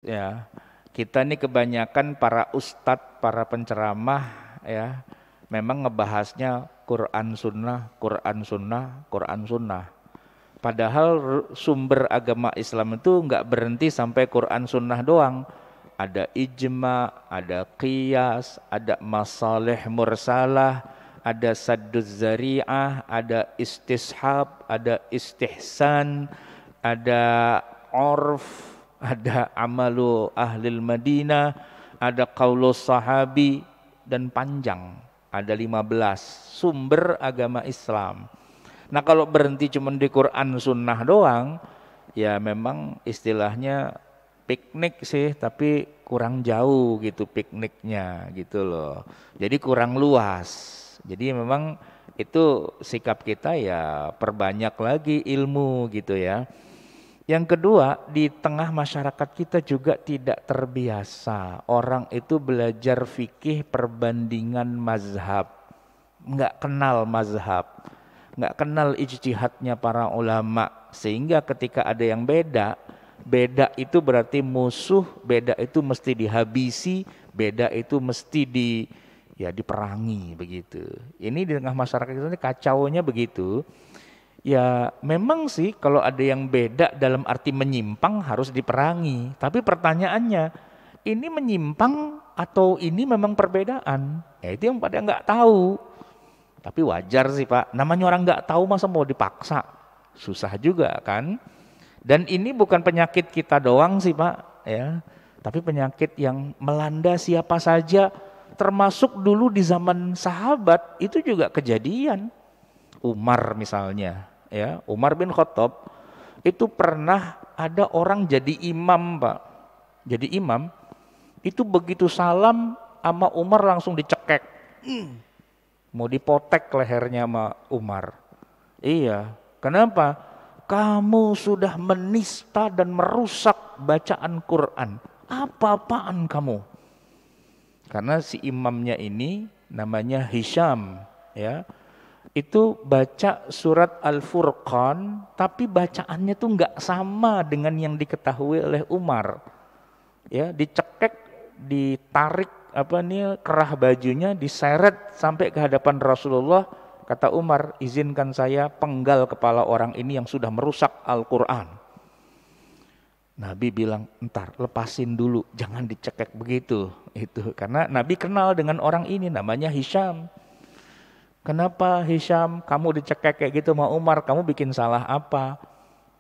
Ya, kita nih kebanyakan para ustadz, para penceramah ya, memang ngebahasnya Quran Sunnah, Quran Sunnah, Quran Sunnah. Padahal sumber agama Islam itu nggak berhenti sampai Quran Sunnah doang. Ada ijma, ada qiyas, ada masalih mursalah, ada sadduz zari'ah, ada istishab, ada istihsan, ada orf, ada amalu ahlil Madinah, ada qaulus sahabi, dan panjang. Ada 15 sumber agama Islam. Nah kalau berhenti cuma di Quran Sunnah doang, ya memang istilahnya piknik sih, tapi kurang jauh gitu pikniknya gitu loh. Jadi kurang luas. Jadi memang itu sikap kita ya perbanyak lagi ilmu gitu ya. Yang kedua, di tengah masyarakat kita juga tidak terbiasa. Orang itu belajar fikih perbandingan mazhab. Nggak kenal mazhab. Nggak kenal ijtihadnya para ulama. Sehingga ketika ada yang beda, beda itu berarti musuh, beda itu mesti dihabisi, beda itu mesti diperangi begitu. Ini di tengah masyarakat kita ini kacaunya begitu. Ya memang sih kalau ada yang beda dalam arti menyimpang harus diperangi. Tapi pertanyaannya, ini menyimpang atau ini memang perbedaan? Ya itu yang pada nggak tahu. Tapi wajar sih Pak, namanya orang nggak tahu masa mau dipaksa? Susah juga kan? Dan ini bukan penyakit kita doang sih Pak, ya. Tapi penyakit yang melanda siapa saja, termasuk dulu di zaman sahabat itu juga kejadian. Umar misalnya, ya, Umar bin Khattab itu pernah ada orang jadi imam, Pak. Jadi imam itu begitu salam sama Umar langsung dicekek. Mau dipotek lehernya sama Umar. Iya, kenapa? Kamu sudah menista dan merusak bacaan Quran. Apa-apaan kamu? Karena si imamnya ini namanya Hisham, ya. Itu baca surat Al-Furqan tapi bacaannya tuh nggak sama dengan yang diketahui oleh Umar. Ya, dicekek, ditarik kerah bajunya, diseret sampai ke hadapan Rasulullah. Kata Umar, izinkan saya penggal kepala orang ini yang sudah merusak Al-Quran. Nabi bilang, entar lepasin dulu, jangan dicekek begitu. Itu karena Nabi kenal dengan orang ini, namanya Hisham. Kenapa Hisham kamu dicekek kayak gitu sama Umar, kamu bikin salah apa?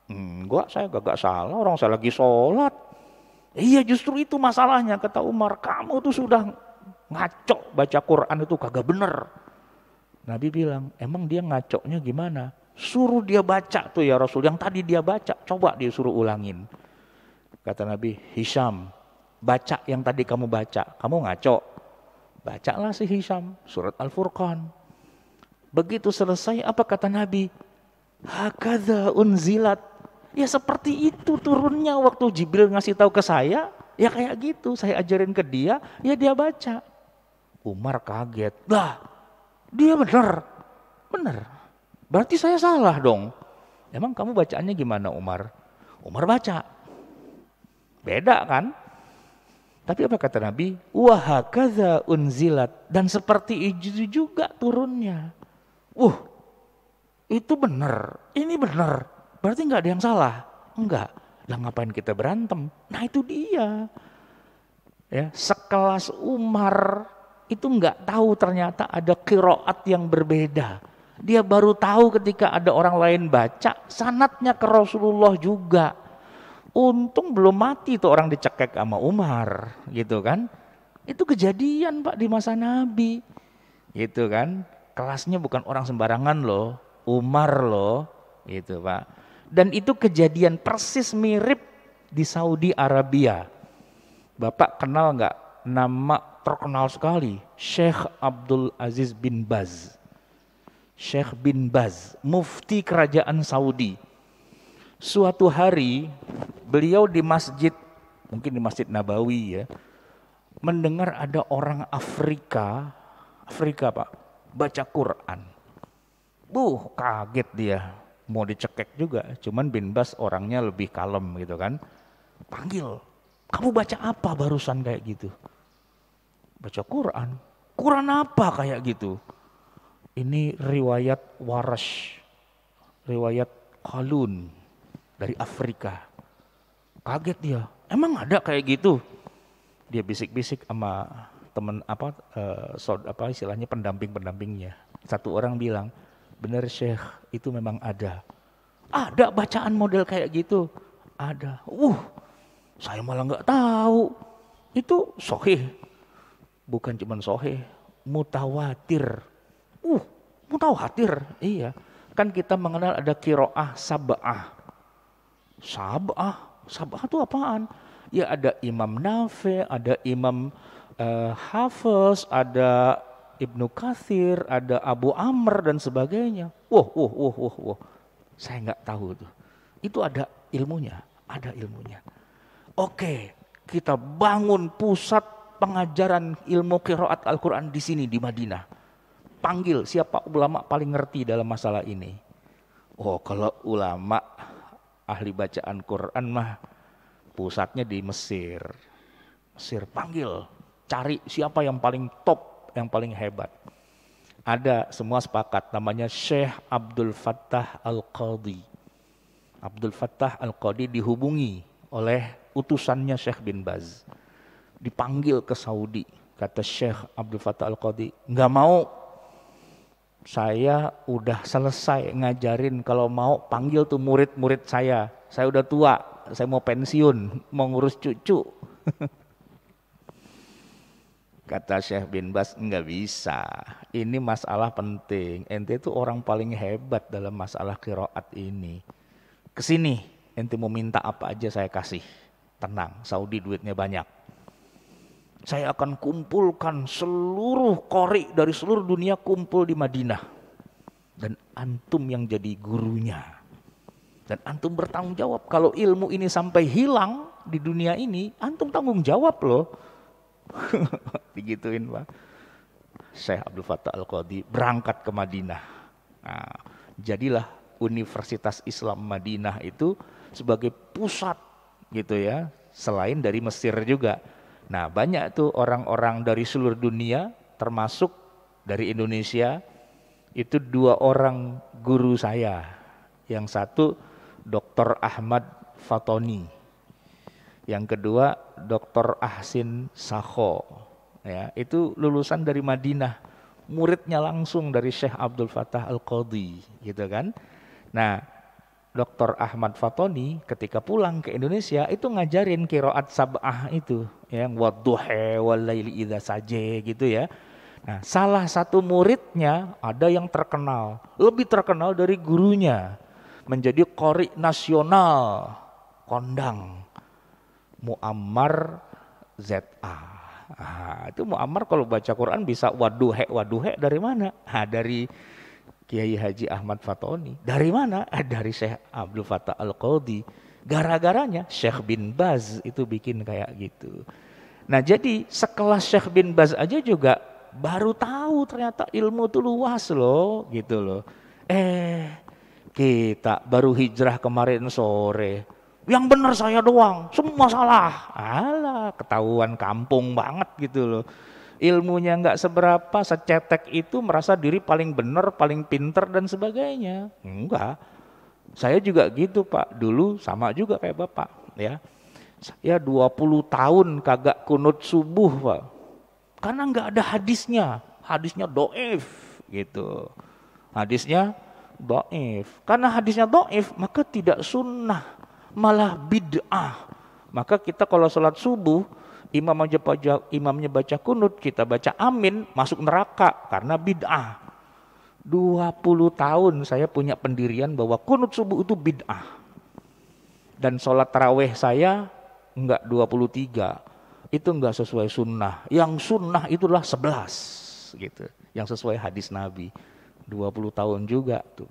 Enggak, saya gak salah, orang saya lagi sholat. Iya justru itu masalahnya, kata Umar, kamu tuh sudah ngaco baca Quran itu kagak bener. Nabi bilang, emang dia ngacoknya gimana? Suruh dia baca tuh ya Rasul, yang tadi dia baca, coba dia suruh ulangin. Kata Nabi, Hisham, baca yang tadi kamu baca, kamu ngaco. Bacalah si Hisham, surat Al-Furqan. Begitu selesai, apa kata Nabi? Hakadha unzilat. Ya seperti itu turunnya waktu Jibril ngasih tahu ke saya, ya kayak gitu, saya ajarin ke dia, ya dia baca. Umar kaget, lah dia bener, bener. Berarti saya salah dong. Emang kamu bacaannya gimana Umar? Umar baca, beda kan? Tapi apa kata Nabi? Wahakaza unzilat, dan seperti itu juga turunnya. Itu benar, ini benar. Berarti nggak ada yang salah? Enggak. Lah ngapain kita berantem? Nah itu dia. Ya, sekelas Umar itu nggak tahu ternyata ada qiraat yang berbeda. Dia baru tahu ketika ada orang lain baca, sanadnya ke Rasulullah juga. Untung belum mati tuh orang dicekek sama Umar, gitu kan? Itu kejadian Pak di masa Nabi, gitu kan? Kelasnya bukan orang sembarangan loh, Umar loh, gitu Pak. Dan itu kejadian persis mirip di Saudi Arabia. Bapak kenal nggak nama terkenal sekali, Syekh Abdul Aziz bin Baz. Syekh bin Baz, mufti kerajaan Saudi. Suatu hari beliau di masjid, mungkin di Masjid Nabawi ya, mendengar ada orang Afrika Pak, baca Quran. Kaget dia, mau dicekek juga, cuman bin Bas orangnya lebih kalem gitu kan. Panggil, Kamu baca apa barusan kayak gitu? Baca Quran. Quran apa kayak gitu? Ini riwayat Warash, riwayat Qalun dari Afrika. Kaget dia. Emang ada kayak gitu? Dia bisik-bisik sama teman istilahnya pendamping-pendampingnya. Satu orang bilang, benar Syekh, itu memang ada. Ada bacaan model kayak gitu? Ada. Saya malah nggak tahu. Itu sahih. Bukan cuma sahih, mutawatir. Mutawatir. Iya. Kan kita mengenal ada qiraah sab'ah. Sab'ah itu apaan? Ya ada Imam Nafi, ada Imam Hafiz, ada Ibnu Katsir, ada Abu Amr dan sebagainya. Wah. Saya nggak tahu tuh. Itu ada ilmunya, ada ilmunya. Oke, kita bangun pusat pengajaran ilmu qiraat Al-Quran di sini di Madinah. Panggil siapa ulama paling ngerti dalam masalah ini. Kalau ulama ahli bacaan Quran mah pusatnya di Mesir. Mesir panggil, cari siapa yang paling top, yang paling hebat. Ada, semua sepakat, namanya Syekh Abdul Fattah Al-Qadhi. Abdul Fattah Al-Qadhi dihubungi oleh utusannya Syekh bin Baz. Dipanggil ke Saudi. Kata Syekh Abdul Fattah Al-Qadhi, nggak mau. Saya udah selesai ngajarin, kalau mau panggil tuh murid-murid saya. Saya udah tua, saya mau pensiun, mau ngurus cucu. Kata Syekh bin Baz, nggak bisa. Ini masalah penting. Ente itu orang paling hebat dalam masalah qiraat ini. Kesini, ente mau minta apa aja saya kasih. Tenang, Saudi duitnya banyak. Saya akan kumpulkan seluruh qori dari seluruh dunia kumpul di Madinah. Dan antum yang jadi gurunya. Dan antum bertanggung jawab. Kalau ilmu ini sampai hilang di dunia ini, antum tanggung jawab loh. Digituin Pak. Syekh Abdul Fattah Al-Qadhi berangkat ke Madinah. Nah, jadilah Universitas Islam Madinah itu sebagai pusat gitu ya, selain dari Mesir juga. Nah, banyak tuh orang-orang dari seluruh dunia, termasuk dari Indonesia. Itu 2 orang guru saya. Yang satu Dr. Ahmad Fatoni. Yang kedua Dr. Ahsin Sakho. Ya, itu lulusan dari Madinah. Muridnya langsung dari Syekh Abdul Fattah Al-Qadhi, gitu kan. Nah, Dr. Ahmad Fatoni ketika pulang ke Indonesia itu ngajarin qiraat sab'ah itu, yang wadduha walaili idza saje gitu ya. Nah, salah satu muridnya ada yang terkenal, lebih terkenal dari gurunya, menjadi qori nasional, kondang, Muammar ZA. Itu Muammar kalau baca Quran bisa waduhe dari mana? Dari Kiai Haji Ahmad Fatoni. Dari mana? Dari Syekh Abdul Fattah Al-Qadhi. Gara-garanya Syekh bin Baz itu bikin kayak gitu. Nah, jadi sekelas Syekh bin Baz aja juga baru tahu ternyata ilmu itu luas loh, gitu loh. Kita baru hijrah kemarin sore. Yang benar saya doang, semua salah. Alah, ketahuan kampung banget gitu loh. Ilmunya nggak seberapa, secetek itu merasa diri paling benar, paling pinter dan sebagainya. Enggak. Saya juga gitu Pak, dulu sama juga kayak Bapak ya. Saya 20 tahun kagak kunut subuh Pak. Karena nggak ada hadisnya doif gitu. Hadisnya doif. Karena hadisnya doif maka tidak sunnah, malah bid'ah. Maka kita kalau sholat subuh, imamnya baca kunut, kita baca amin, masuk neraka karena bid'ah. 20 tahun saya punya pendirian bahwa kunut subuh itu bid'ah. Dan sholat tarawih saya enggak 23, itu enggak sesuai sunnah. Yang sunnah itulah 11 gitu, yang sesuai hadis Nabi. 20 tahun juga tuh.